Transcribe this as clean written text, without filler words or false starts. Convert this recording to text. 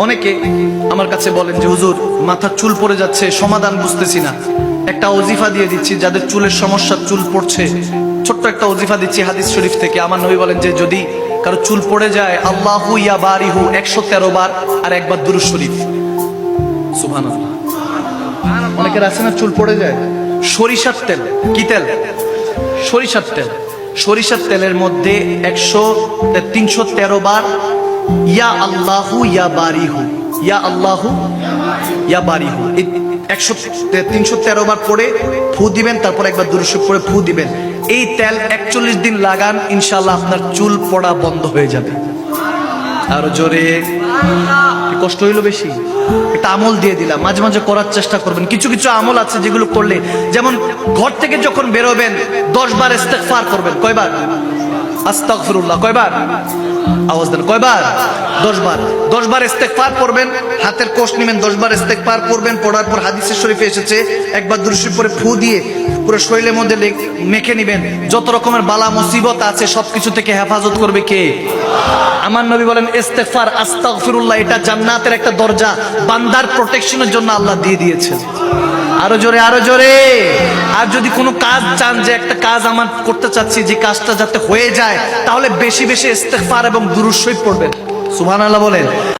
অনেকে আমার কাছে বলেন যে হুজুর মাথার চুল পড়ে যাচ্ছে, সমাধান বুঝতেছি না। একটা ওজিফা দিয়ে দিচ্ছি, যাদের চুলের সমস্যা, চুল পড়ছে, ছোট্ট একটা ওজিফা দিচ্ছি হাদিস শরীফ থেকে। আমার নবী বলেন যে যদি কারো চুল পড়ে যায়, আল্লাহু ইয়া বারিহু 113 বার আর একবার দুরূদ শরীফ। সুবহানাল্লাহ। অনেকের আছে না চুল পড়ে যায়, সরিষার তেল, কি তেল? সরিষার তেল। সরিষার তেলের মধ্যে 313 বার ইয়া আল্লাহু ইয়া বারিহু, ইয়া আল্লাহু ইয়া বারিহু, 313 বার পড়ে ফু দিবেন, তারপর একবার দুরূদ শরীফ পড়ে ফু দিবেন। এই তেল 41 দিন লাগান, ইনশাআল্লাহ আপনার চুল পড়া বন্ধ হয়ে যাবে। আরো জোরে। কষ্ট হইলো বেশি? একটা আমল দিয়ে দিলাম, মাঝে মাঝে করার চেষ্টা করবেন। কিছু কিছু আমল আছে যেগুলো করলে, যেমন ঘর থেকে যখন বেরোবেন 10 বার ইস্তেগফার করবেন। কয়বার? আস্তাগফিরুল্লাহ। কয়বার? আওয়াজ দেন। কয়বার? 10 বার। 10 বার ইস্তেগফার করবেন, হাতের কোষ নেবেন, 10 বার ইস্তেগফার করবেন। পড়ার পর হাদিসে শরীফে এসেছে একবার দুরূদ শরীফ পড়ে ফু দিয়ে পুরো শরীরের মধ্যে মেখে নেবেন। যত রকমের বালা মুসিবত আছে সবকিছু থেকে হেফাজত করবে কে? আমার নবী বলেন ইস্তেগফার, আস্তাগফিরুল্লাহ, এটা জান্নাতের একটা দরজা, বান্দার প্রোটেকশনের জন্য আল্লাহ দিয়ে দিয়েছেন। আরো জোরে, আরো জোরে। আর যদি কোনো কাজ চান, যে একটা কাজ আমার করতে চাচ্ছি, যে কাজটা যাতে হয়ে যায়, তাহলে বেশি বেশি ইস্তেগফার এবং দুরূদ শরীফ পড়বেন। সুবহানাল্লাহ বলেন।